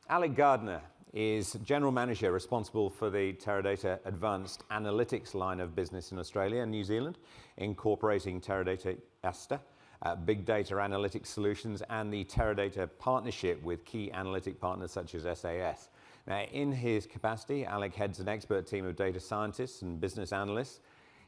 Alec Gardner is General Manager responsible for the Teradata Advanced Analytics line of business in Australia and New Zealand, incorporating Teradata Asta, big data analytics solutions, and the Teradata partnership with key analytic partners such as SAS. Now, in his capacity, Alec heads an expert team of data scientists and business analysts.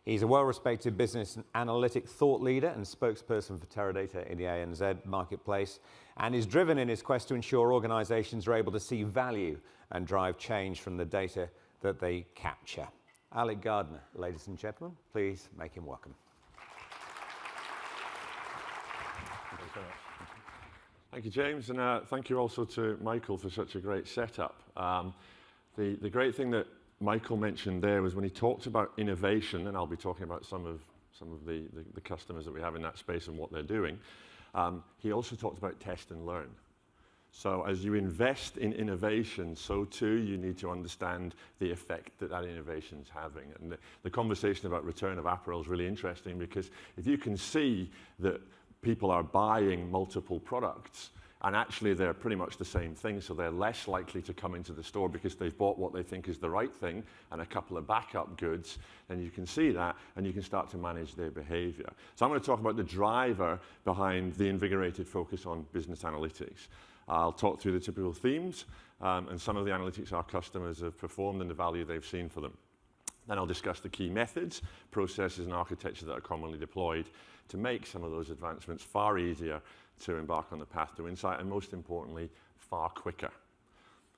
He's a well-respected business analytic thought leader and spokesperson for Teradata in the ANZ marketplace, and is driven in his quest to ensure organizations are able to see value and drive change from the data that they capture. Alec Gardner, ladies and gentlemen, please make him welcome. Thank you, James, and thank you also to Michael for such a great setup. The great thing that Michael mentioned there was when he talked about innovation, and I'll be talking about some of the customers that we have in that space and what they're doing. He also talked about test and learn. So as you invest in innovation, so too you need to understand the effect that that innovation is having. And the conversation about return of apparel is really interesting, because if you can see that people are buying multiple products, and actually they're pretty much the same thing, so they're less likely to come into the store because they've bought what they think is the right thing and a couple of backup goods, then you can see that and you can start to manage their behavior. So I'm going to talk about the driver behind the invigorated focus on business analytics. I'll talk through the typical themes and some of the analytics our customers have performed and the value they've seen for them. Then I'll discuss the key methods, processes, and architecture that are commonly deployed to make some of those advancements far easier to embark on the path to insight, and most importantly, far quicker.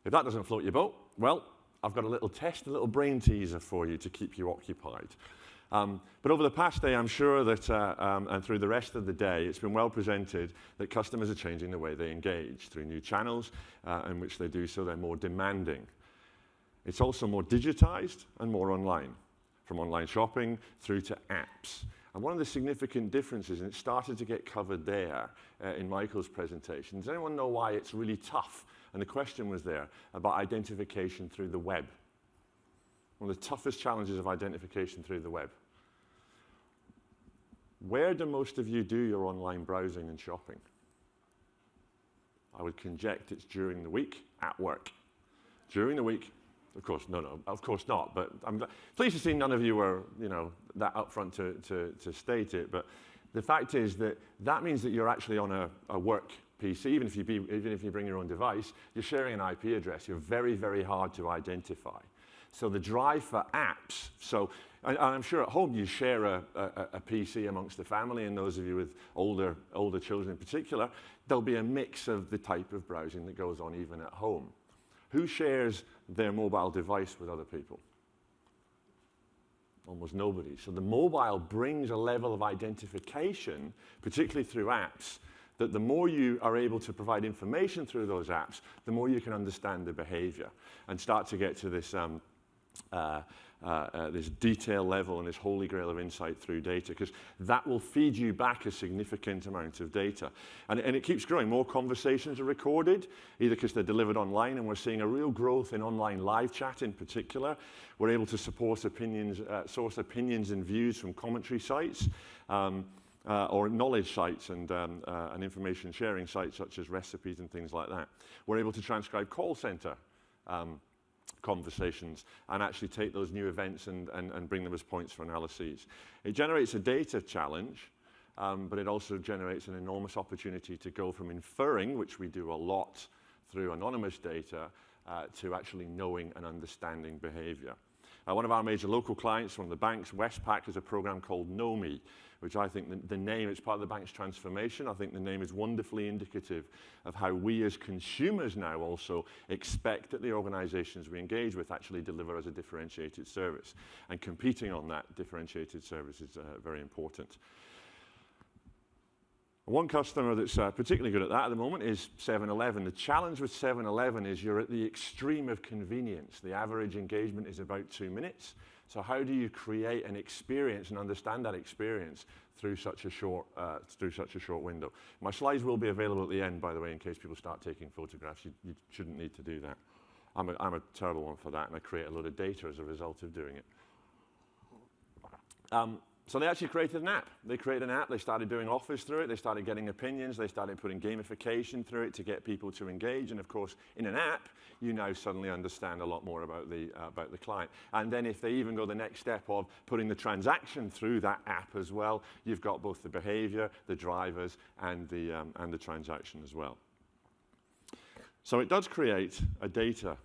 If that doesn't float your boat, well, I've got a little test, a little brain teaser for you to keep you occupied. But over the past day, I'm sure that, and through the rest of the day, it's been well presented that customers are changing the way they engage through new channels in which they do so. They're more demanding. It's also more digitized and more online, from online shopping through to apps. And one of the significant differences, and it started to get covered there in Michael's presentation, does anyone know why it's really tough? And the question was there about identification through the web. One of the toughest challenges of identification through the web. Where do most of you do your online browsing and shopping? I would conject it's during the week at work. During the week. Of course, no, of course not. But I'm pleased to see none of you were, that upfront to state it. But the fact is that means that you're actually on a work PC. Even if you bring your own device, you're sharing an IP address. You're very, very hard to identify. So the drive for apps. So and I'm sure at home you share a PC amongst the family, and those of you with older children in particular, there'll be a mix of the type of browsing that goes on even at home. Who shares their mobile device with other people? Almost nobody. So the mobile brings a level of identification, particularly through apps, that the more you are able to provide information through those apps, the more you can understand the behavior and start to get to this this detail level and this holy grail of insight through data, because that will feed you back a significant amount of data. And it keeps growing. More conversations are recorded, either because they're delivered online, and we're seeing a real growth in online live chat in particular. We're able to source opinions and views from commentary sites, or knowledge sites and information sharing sites such as recipes and things like that. We're able to transcribe call center conversations and actually take those new events and bring them as points for analyses. It generates a data challenge, but it also generates an enormous opportunity to go from inferring, which we do a lot through anonymous data, to actually knowing and understanding behavior. One of our major local clients, one of the banks, Westpac, has a program called Know Me, which I think the name, it's part of the bank's transformation. I think the name is wonderfully indicative of how we as consumers now also expect that the organizations we engage with actually deliver as a differentiated service. And competing on that differentiated service is very important. One customer that's particularly good at that at the moment is 7-Eleven. The challenge with 7-Eleven is you're at the extreme of convenience. The average engagement is about 2 minutes. So how do you create an experience and understand that experience through such a short window? My slides will be available at the end, by the way, in case people start taking photographs. You shouldn't need to do that. I'm a terrible one for that, and I create a load of data as a result of doing it. So they actually created an app. They created an app, they started doing offers through it, they started getting opinions, they started putting gamification through it to get people to engage. And of course, in an app, you now suddenly understand a lot more about the client. And then if they even go the next step of putting the transaction through that app as well, you've got both the behavior, the drivers, and the transaction as well. So it does create a data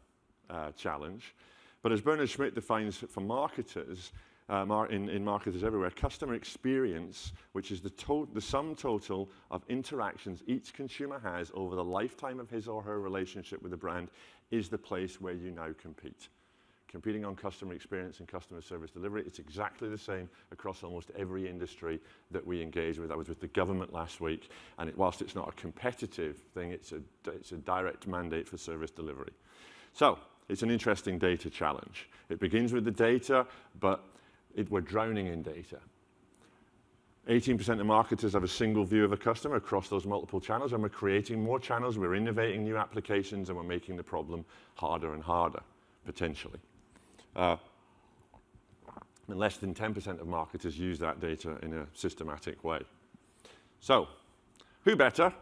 challenge. But as Bernard Schmidt defines for marketers, in marketers everywhere, customer experience, which is the sum total of interactions each consumer has over the lifetime of his or her relationship with the brand, is the place where you now compete. Competing on customer experience and customer service delivery, it's exactly the same across almost every industry that we engage with. I was with the government last week, and whilst it's not a competitive thing, it's a direct mandate for service delivery. So it's an interesting data challenge. It begins with the data, but we're drowning in data. 18% of marketers have a single view of a customer across those multiple channels, and we're creating more channels, we're innovating new applications, and we're making the problem harder and harder, potentially. And less than 10% of marketers use that data in a systematic way. So, who better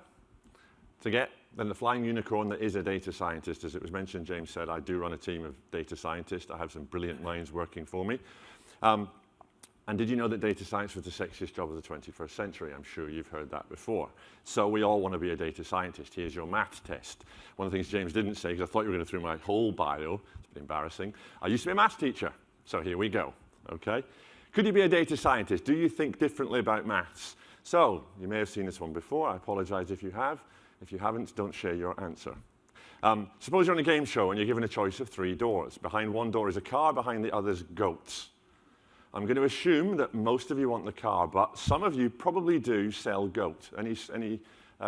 to get than the flying unicorn that is a data scientist? As it was mentioned, James said, I do run a team of data scientists. I have some brilliant minds working for me. And did you know that data science was the sexiest job of the 21st century? I'm sure you've heard that before. So we all want to be a data scientist. Here's your math test. One of the things James didn't say, because I thought you were going to through my whole bio, it's a bit embarrassing. I used to be a maths teacher, so here we go, okay? Could you be a data scientist? Do you think differently about maths? So, you may have seen this one before. I apologize if you have. If you haven't, don't share your answer. Suppose you're on a game show and you're given a choice of 3 doors. Behind one door is a car, behind the other's goats. I'm going to assume that most of you want the car, but some of you probably do sell goat. Any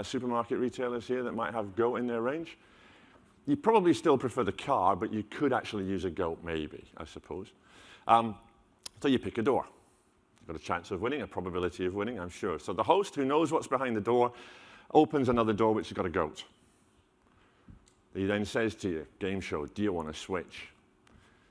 supermarket retailers here that might have goat in their range? You probably still prefer the car, but you could actually use a goat maybe, I suppose. So you pick a door. You've got a chance of winning, a probability of winning, I'm sure. So the host, who knows what's behind the door, opens another door which has got a goat. He then says to you, game show, do you want to switch?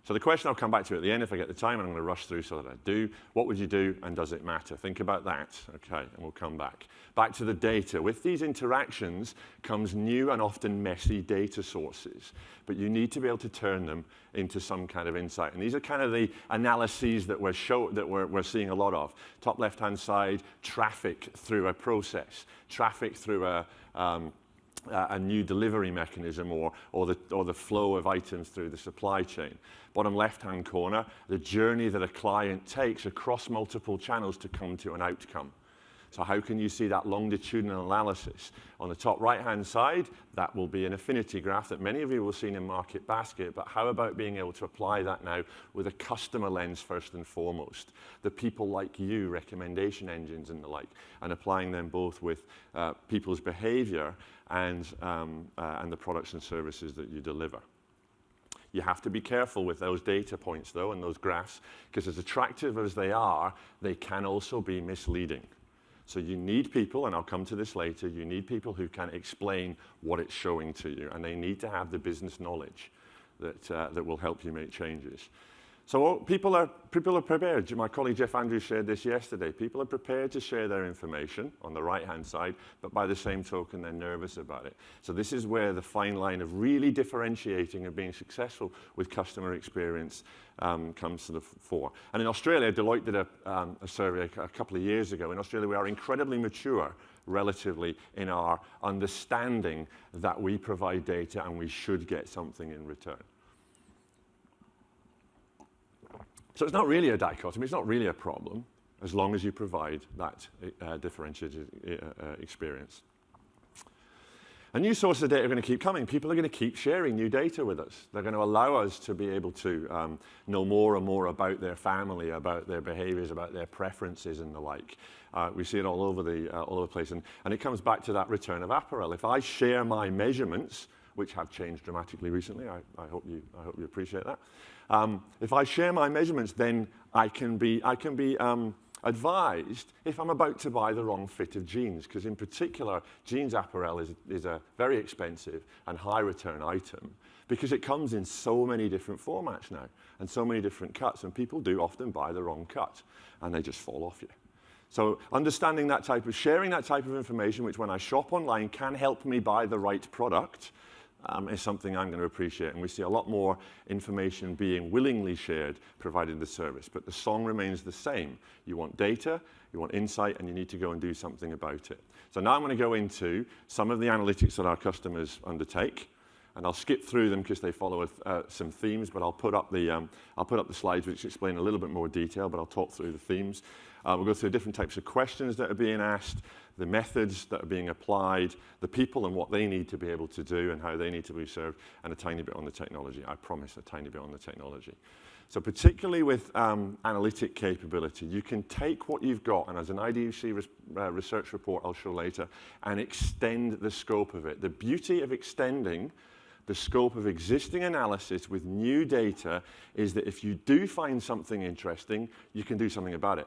So the question I'll come back to at the end if I get the time, and I'm going to rush through so that I do. What would you do, and does it matter? Think about that, okay, and we'll come back. Back to the data. With these interactions comes new and often messy data sources, but you need to be able to turn them into some kind of insight. And these are kind of the analyses that we're seeing a lot of. Top left-hand side, traffic through a process, traffic through a new delivery mechanism or the flow of items through the supply chain. Bottom left-hand corner, the journey that a client takes across multiple channels to come to an outcome. So how can you see that longitudinal analysis? On the top right-hand side, that will be an affinity graph that many of you will have seen in Market Basket, but how about being able to apply that now with a customer lens first and foremost? The people like you, recommendation engines and the like, and applying them both with people's behavior and the products and services that you deliver. You have to be careful with those data points, though, and those graphs, because as attractive as they are, they can also be misleading. So you need people, and I'll come to this later, you need people who can explain what it's showing to you, and they need to have the business knowledge that will help you make changes. So people are prepared. My colleague Jeff Andrews shared this yesterday. People are prepared to share their information on the right-hand side, but by the same token, they're nervous about it. So this is where the fine line of really differentiating and being successful with customer experience comes to the fore. And in Australia, Deloitte did a survey a couple of years ago. In Australia, we are incredibly mature relatively in our understanding that we provide data and we should get something in return. So it's not really a dichotomy, it's not really a problem, as long as you provide that differentiated experience. And new sources of data are going to keep coming. People are going to keep sharing new data with us. They're going to allow us to be able to know more and more about their family, about their behaviors, about their preferences and the like. We see it all over the place. And it comes back to that return of apparel. If I share my measurements, which have changed dramatically recently, I hope you appreciate that. If I share my measurements, then I can be advised if I'm about to buy the wrong fit of jeans, because in particular, jeans apparel is a very expensive and high return item because it comes in so many different formats now and so many different cuts, and people do often buy the wrong cut and they just fall off you. So understanding that sharing that type of information, which when I shop online can help me buy the right product, is something I'm going to appreciate. And we see a lot more information being willingly shared, provided the service. But the song remains the same. You want data, you want insight, and you need to go and do something about it. So now I'm going to go into some of the analytics that our customers undertake. And I'll skip through them because they follow some themes, but I'll put up the slides which explain a little bit more detail, but I'll talk through the themes. We'll go through different types of questions that are being asked, the methods that are being applied, the people and what they need to be able to do and how they need to be served, and a tiny bit on the technology. I promise a tiny bit on the technology. So particularly with analytic capability, you can take what you've got, and as an IDC research report I'll show later, and extend the scope of it. The beauty of extending the scope of existing analysis with new data is that if you do find something interesting, you can do something about it.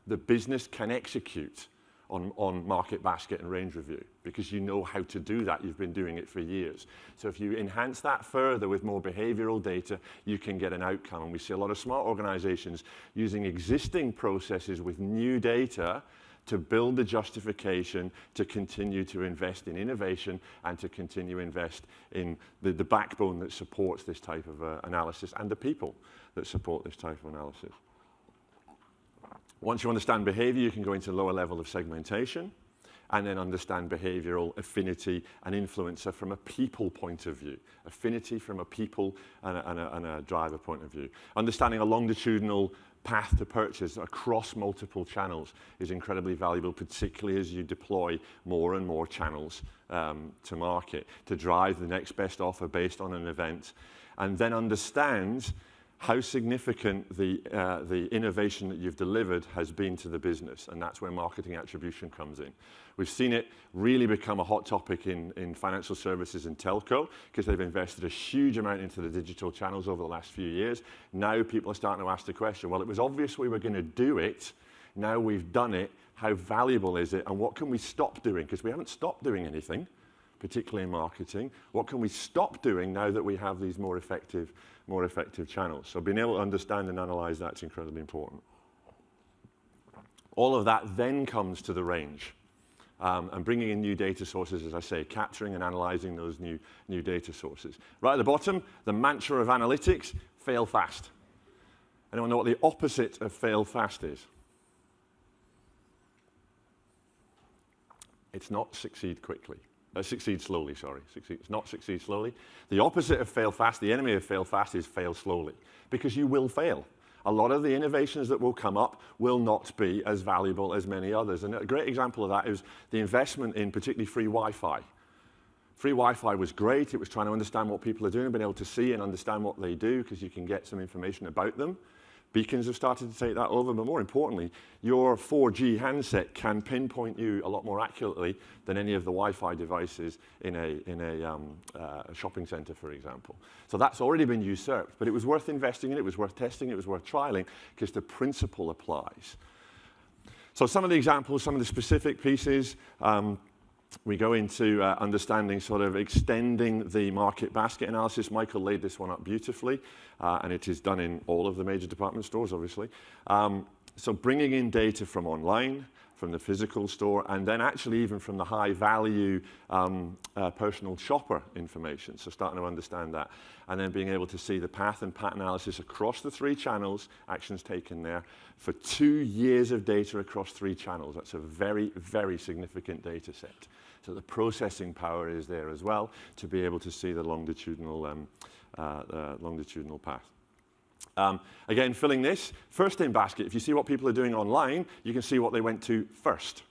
The business can execute on market basket and range review because you know how to do that. You've been doing it for years. So if you enhance that further with more behavioral data, you can get an outcome. And we see a lot of smart organizations using existing processes with new data to build the justification to continue to invest in innovation and to continue to invest in the backbone that supports this type of analysis and the people that support this type of analysis. Once you understand behavior, you can go into a lower level of segmentation and then understand behavioral affinity and influencer from a people point of view. Affinity from a people and a driver point of view. Understanding a longitudinal path to purchase across multiple channels is incredibly valuable, particularly as you deploy more and more channels to market to drive the next best offer based on an event, and then understand how significant the innovation that you've delivered has been to the business, and that's where marketing attribution comes in. We've seen it really become a hot topic in financial services and telco because they've invested a huge amount into the digital channels over the last few years. Now people are starting to ask the question, well, it was obvious we were going to do it. Now we've done it. How valuable is it? And what can we stop doing? Because we haven't stopped doing anything, particularly in marketing. What can we stop doing now that we have these more effective channels? So being able to understand and analyze that's incredibly important. All of that then comes to the range. And bringing in new data sources, as I say, capturing and analyzing those new data sources. Right at the bottom, the mantra of analytics, fail fast. Anyone know what the opposite of fail fast is? It's not succeed quickly. Succeed slowly, sorry. It's not succeed slowly. The opposite of fail fast, the enemy of fail fast is fail slowly, because you will fail. A lot of the innovations that will come up will not be as valuable as many others. And a great example of that is the investment in particularly free Wi-Fi. Free Wi-Fi was great. It was trying to understand what people are doing, being able to see and understand what they do because you can get some information about them. Beacons have started to take that over, but more importantly, your 4G handset can pinpoint you a lot more accurately than any of the Wi-Fi devices in a shopping center, for example. So that's already been usurped, but it was worth investing in, it was worth testing, it was worth trialing, because the principle applies. So some of the examples, some of the specific pieces, we go into understanding sort of extending the market basket analysis. Michael laid this one up beautifully, and it is done in all of the major department stores, obviously. So bringing in data from online, from the physical store, and then actually even from the high-value personal shopper information. So starting to understand that, and then being able to see the path and pattern analysis across the 3 channels, actions taken there, for 2 years of data across 3 channels. That's a very, very significant data set. So the processing power is there as well to be able to see the longitudinal path. Again, filling this, first in basket, if you see what people are doing online, you can see what they went to first,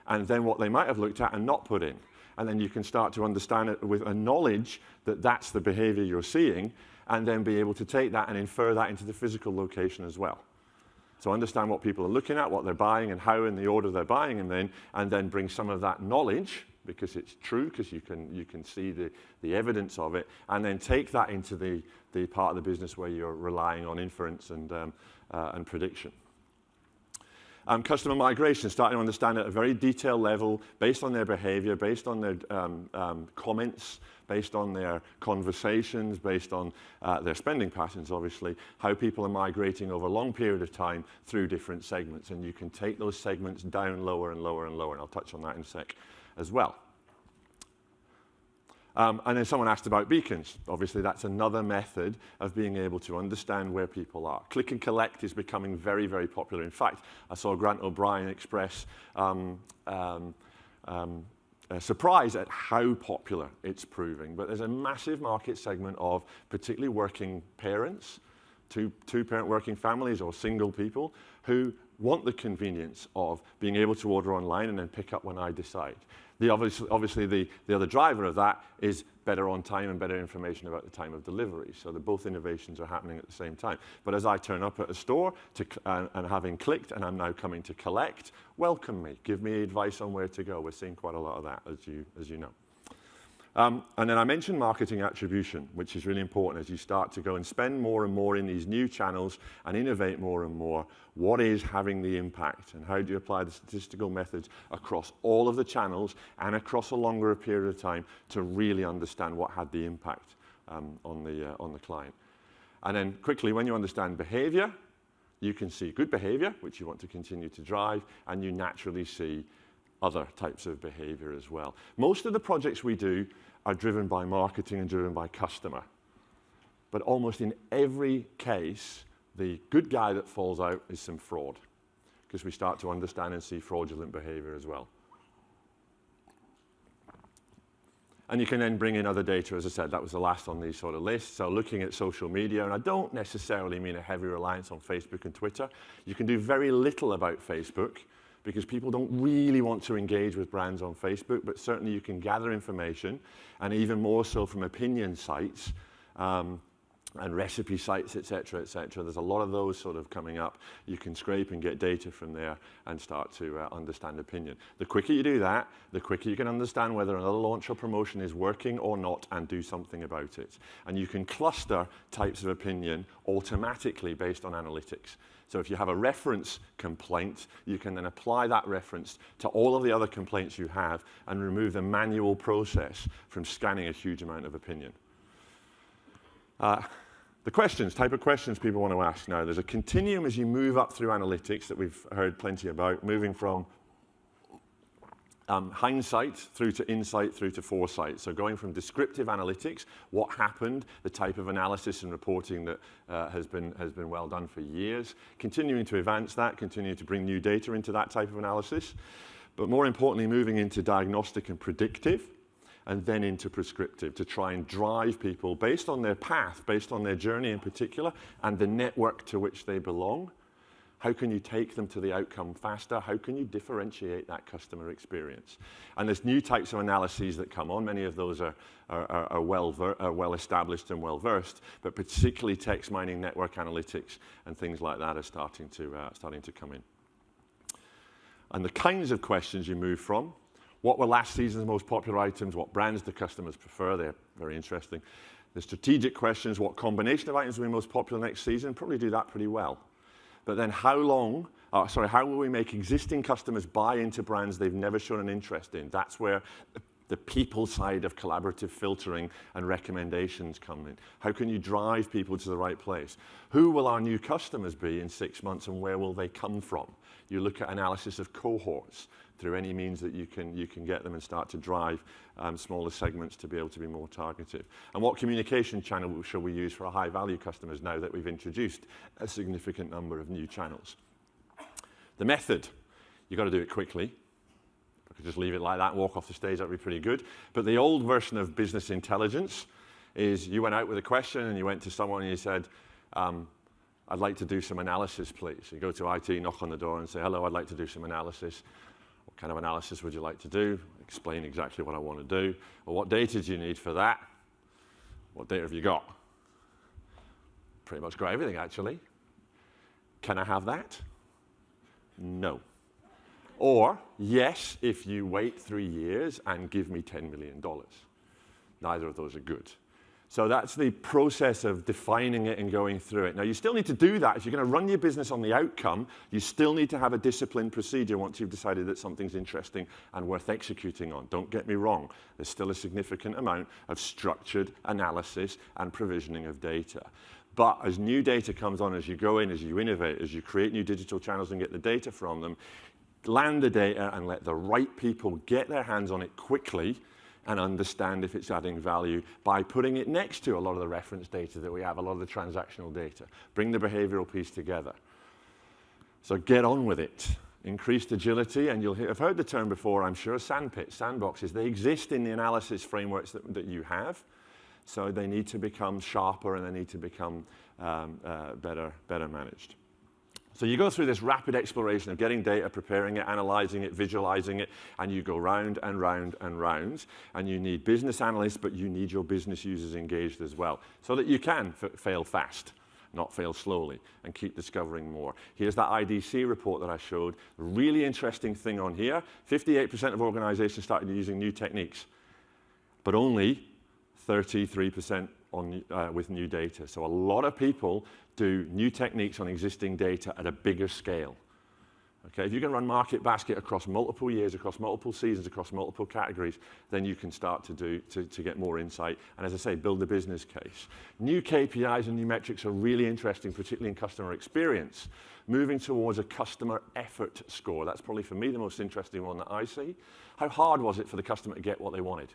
and then what they might have looked at and not put in. And then you can start to understand it with a knowledge that that's the behavior you're seeing, and then be able to take that and infer that into the physical location as well. So understand what people are looking at, what they're buying, and how in the order they're buying, and then bring some of that knowledge, because it's true, because you can see the evidence of it, and then take that into the part of the business where you're relying on inference and prediction. Customer migration, starting to understand at a very detailed level, based on their behavior, based on their comments, based on their conversations, based on their spending patterns, obviously, how people are migrating over a long period of time through different segments. And you can take those segments down lower and lower and lower, and I'll touch on that in a sec as well. And then someone asked about beacons. Obviously, that's another method of being able to understand where people are. Click and collect is becoming very, very popular. In fact, I saw Grant O'Brien express surprise at how popular it's proving. But there's a massive market segment of particularly working parents, two-parent working families or single people who want the convenience of being able to order online and then pick up when I decide. Obviously, the other driver of that is better on time and better information about the time of delivery. So both innovations are happening at the same time. But as I turn up at a store and having clicked and I'm now coming to collect, welcome me. Give me advice on where to go. We're seeing quite a lot of that, as you know. And then I mentioned marketing attribution, which is really important as you start to go and spend more and more in these new channels and innovate more and more. What is having the impact, and how do you apply the statistical methods across all of the channels and across a longer period of time to really understand what had the impact on the client? And then quickly, when you understand behavior, you can see good behavior, which you want to continue to drive, and you naturally see other types of behavior as well. Most of the projects we do are driven by marketing and driven by customer. But almost in every case, the good guy that falls out is some fraud, because we start to understand and see fraudulent behavior as well. And you can then bring in other data. As I said, that was the last on these sort of lists. So looking at social media, and I don't necessarily mean a heavy reliance on Facebook and Twitter. You can do very little about Facebook, because people don't really want to engage with brands on Facebook, but certainly you can gather information, and even more so from opinion sites and recipe sites, et cetera, et cetera. There's a lot of those sort of coming up. You can scrape and get data from there and start to understand opinion. The quicker you do that, the quicker you can understand whether another launch or promotion is working or not and do something about it. And you can cluster types of opinion automatically based on analytics. So if you have a reference complaint, you can then apply that reference to all of the other complaints you have and remove the manual process from scanning a huge amount of opinion. The questions, type of questions people want to ask now. There's a continuum as you move up through analytics that we've heard plenty about, moving from hindsight through to insight through to foresight. So going from descriptive analytics, what happened, the type of analysis and reporting that has been well done for years, continuing to advance that, continuing to bring new data into that type of analysis, but more importantly, moving into diagnostic and predictive, and then into prescriptive to try and drive people based on their path, based on their journey in particular, and the network to which they belong. How can you take them to the outcome faster? How can you differentiate that customer experience? And there's new types of analyses that come on. Many of those are well established and well versed, but particularly text mining, network analytics, and things like that are starting to come in. And the kinds of questions you move from: what were last season's most popular items? What brands do customers prefer? They're very interesting. The strategic questions: what combination of items will be most popular next season? Probably do that pretty well. But then how will we make existing customers buy into brands they've never shown an interest in? That's where the people side of collaborative filtering and recommendations come in. How can you drive people to the right place? Who will our new customers be in 6 months, and where will they come from? You look at analysis of cohorts through any means that you can get them and start to drive smaller segments to be able to be more targeted. And what communication channel shall we use for our high-value customers now that we've introduced a significant number of new channels? The method, you've got to do it quickly. If I could just leave it like that and walk off the stage, that would be pretty good. But the old version of business intelligence is you went out with a question and you went to someone and you said, I'd like to do some analysis, please. You go to IT, knock on the door and say, hello, I'd like to do some analysis. What kind of analysis would you like to do? Explain exactly what I want to do. Well, what data do you need for that? What data have you got? Pretty much got everything, actually. Can I have that? No. Or, yes, if you wait 3 years and give me $10 million. Neither of those are good. So that's the process of defining it and going through it. Now, you still need to do that. If you're going to run your business on the outcome, you still need to have a disciplined procedure once you've decided that something's interesting and worth executing on. Don't get me wrong. There's still a significant amount of structured analysis and provisioning of data. But as new data comes on, as you go in, as you innovate, as you create new digital channels and get the data from them, land the data and let the right people get their hands on it quickly and understand if it's adding value by putting it next to a lot of the reference data that we have, a lot of the transactional data. Bring the behavioral piece together. So get on with it. Increased agility, and you'll have heard the term before, I'm sure, sandpits, sandboxes. They exist in the analysis frameworks that you have, so they need to become sharper and they need to become better managed. So you go through this rapid exploration of getting data, preparing it, analyzing it, visualizing it, and you go round and round and round. And you need business analysts, but you need your business users engaged as well, so that you can fail fast, not fail slowly, and keep discovering more. Here's that IDC report that I showed. A really interesting thing on here, 58% of organizations started using new techniques, but only 33% with new data. So a lot of people do new techniques on existing data at a bigger scale. Okay, if you can run market basket across multiple years, across multiple seasons, across multiple categories, then you can start to get more insight. And as I say, build the business case. New KPIs and new metrics are really interesting, particularly in customer experience. Moving towards a customer effort score. That's probably for me the most interesting one that I see. How hard was it for the customer to get what they wanted?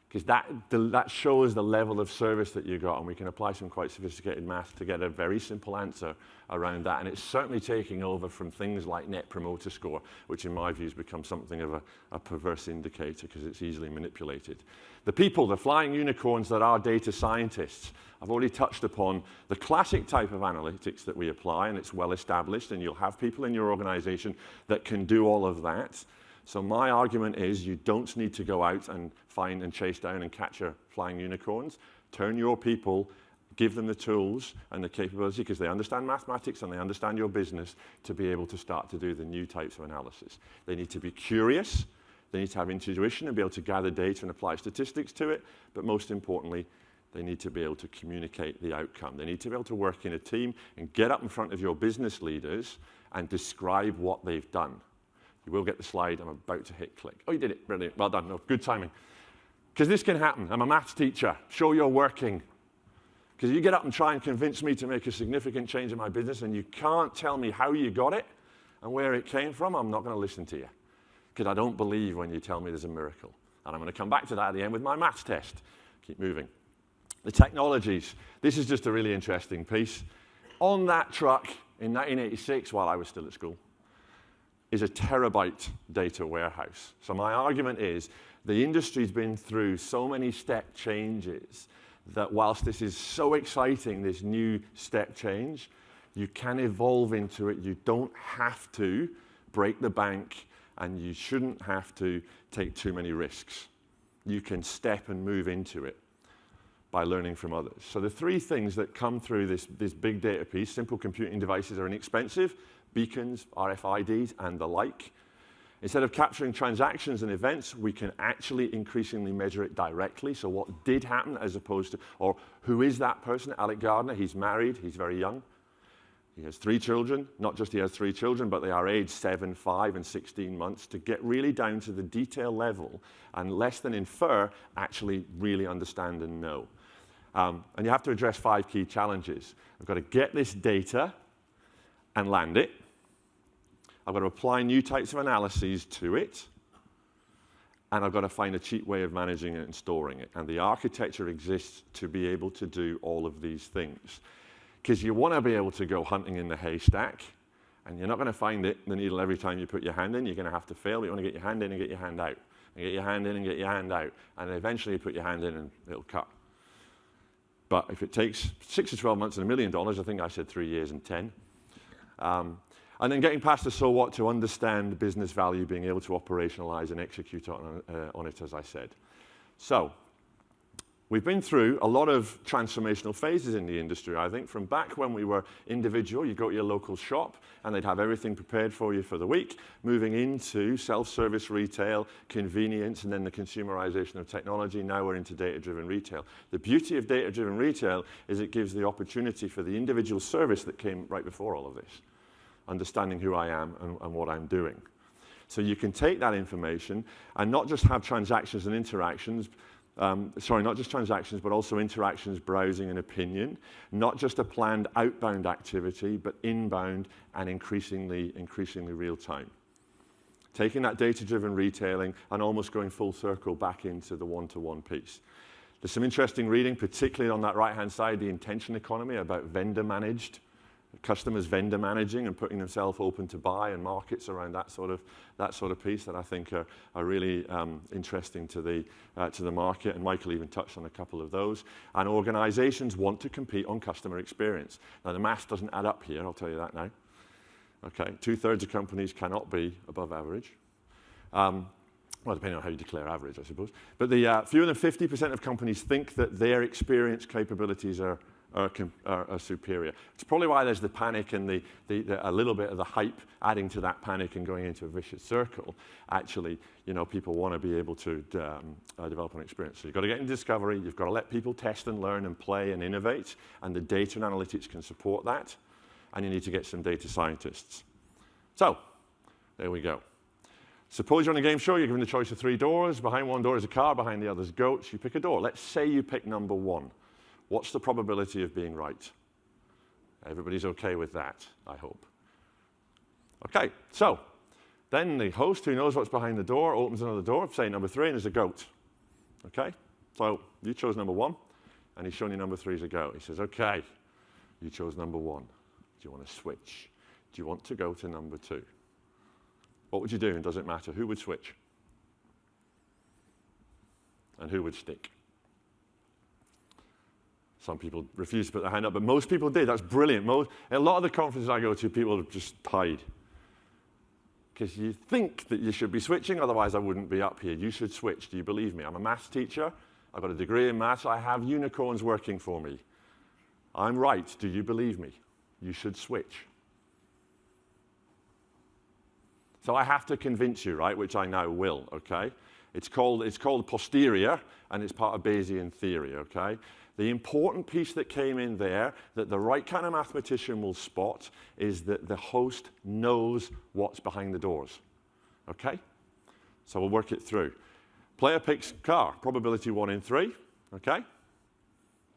Because that shows the level of service that you got, and we can apply some quite sophisticated math to get a very simple answer around that. And it's certainly taking over from things like Net Promoter Score, which in my view has become something of a perverse indicator because it's easily manipulated. The people, the flying unicorns that are data scientists, I've already touched upon the classic type of analytics that we apply, and it's well established, and you'll have people in your organization that can do all of that. So my argument is you don't need to go out and find and chase down and capture flying unicorns. Turn your people, give them the tools and the capability, because they understand mathematics and they understand your business, to be able to start to do the new types of analysis. They need to be curious. They need to have intuition and be able to gather data and apply statistics to it. But most importantly, they need to be able to communicate the outcome. They need to be able to work in a team and get up in front of your business leaders and describe what they've done. You will get the slide. I'm about to hit click. Oh, you did it. Brilliant. Well done. No, good timing. Because this can happen. I'm a maths teacher. Show you're working. Because you get up and try and convince me to make a significant change in my business, and you can't tell me how you got it and where it came from, I'm not going to listen to you. Because I don't believe when you tell me there's a miracle. And I'm going to come back to that at the end with my maths test. Keep moving. The technologies. This is just a really interesting piece. On that truck in 1986, while I was still at school, is a terabyte data warehouse. So my argument is the industry's been through so many step changes that whilst this is so exciting, this new step change, you can evolve into it. You don't have to break the bank, and you shouldn't have to take too many risks. You can step and move into it by learning from others. So the three things that come through this big data piece: simple computing devices are inexpensive, beacons, RFIDs, and the like. Instead of capturing transactions and events, we can actually increasingly measure it directly. So what did happen as opposed to, or who is that person? Alec Gardner, he's married, he's very young. He has 3 children. Not just he has 3 children, but they are aged 7, 5, and 16 months, to get really down to the detail level and less than infer, actually really understand and know. And you have to address 5 key challenges. I've got to get this data and land it. I've got to apply new types of analyses to it, and I've got to find a cheap way of managing it and storing it. And the architecture exists to be able to do all of these things. Because you want to be able to go hunting in the haystack, and you're not going to find the needle every time you put your hand in. You're going to have to fail. You want to get your hand in and get your hand out, and get your hand in and get your hand out, and eventually you put your hand in and it'll cut. But if it takes 6 to 12 months and $1 million, I think I said 3 years and 10. And then getting past the so what to understand business value, being able to operationalize and execute on it, as I said. So We've been through a lot of transformational phases in the industry, I think, from back when we were individual, you go to your local shop and they'd have everything prepared for you for the week, moving into self-service retail, convenience, and then the consumerization of technology. Now we're into data-driven retail. The beauty of data-driven retail is it gives the opportunity for the individual service that came right before all of this, understanding who I am and what I'm doing. So you can take that information and not just have transactions and interactions, not just transactions, but also interactions, browsing, and opinion. Not just a planned outbound activity, but inbound and increasingly real time. Taking that data-driven retailing and almost going full circle back into the one-to-one piece. There's some interesting reading, particularly on that right-hand side, the intention economy, about vendor-managed, customers vendor managing and putting themselves open to buy, and markets around that sort of piece that I think are really interesting to the market. And Michael even touched on a couple of those. And organizations want to compete on customer experience. Now the math doesn't add up here, I'll tell you that now. Okay, 2/3 of companies cannot be above average. Well, depending on how you declare average, I suppose. But the fewer than 50% of companies think that their experience capabilities are superior. It's probably why there's the panic and a little bit of the hype adding to that panic and going into a vicious circle. Actually, people want to be able to develop an experience. So you've got to get into discovery, you've got to let people test and learn and play and innovate, and the data and analytics can support that, and you need to get some data scientists. So, there we go. Suppose you're on a game show, you're given the choice of 3 doors. Behind one door is a car, behind the other is goats. You pick a door. Let's say you pick number 1. What's the probability of being right? Everybody's okay with that, I hope. Okay, so then the host, who knows what's behind the door, opens another door, say number 3, and there's a goat. Okay, so you chose number 1, and he's showing you number 3 is a goat. He says, okay, you chose number 1. Do you want to switch? Do you want to go to number 2? What would you do, and does it matter? Who would switch? And who would stick? Some people refuse to put their hand up, but most people did. That's brilliant. A lot of the conferences I go to, people just hide. Because you think that you should be switching, otherwise I wouldn't be up here. You should switch. Do you believe me? I'm a maths teacher. I've got a degree in maths. I have unicorns working for me. I'm right. Do you believe me? You should switch. So I have to convince you, right, which I now will, okay? It's called posterior, and it's part of Bayesian theory, okay? The important piece that came in there that the right kind of mathematician will spot is that the host knows what's behind the doors. Okay? So we'll work it through. Player picks car, probability 1 in 3. Okay?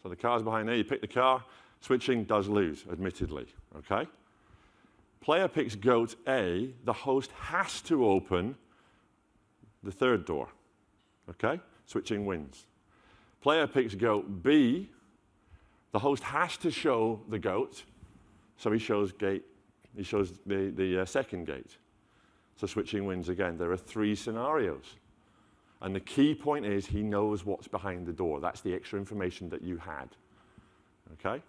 So the car's behind there, you pick the car, switching does lose, admittedly. Okay? Player picks goat A, the host has to open the 3rd door. Okay? Switching wins. Player picks goat B, the host has to show the goat, so he shows the 2nd gate. So switching wins again. There are 3 scenarios. And the key point is he knows what's behind the door. That's the extra information that you had. Okay?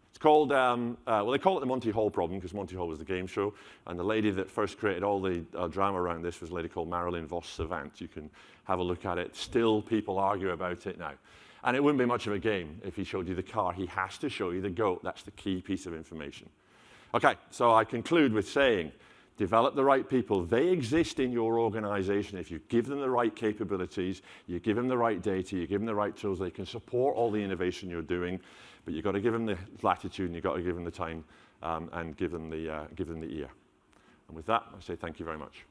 It's called, well, they call it the Monty Hall problem because Monty Hall was the game show. And the lady that first created all the drama around this was a lady called Marilyn Vos Savant. You can have a look at it. Still, people argue about it now. And it wouldn't be much of a game if he showed you the car. He has to show you the goat. That's the key piece of information. Okay, so I conclude with saying, develop the right people. They exist in your organization. If you give them the right capabilities, you give them the right data, you give them the right tools, they can support all the innovation you're doing, but you've got to give them the latitude and you've got to give them the time and give them the ear. And with that, I say thank you very much.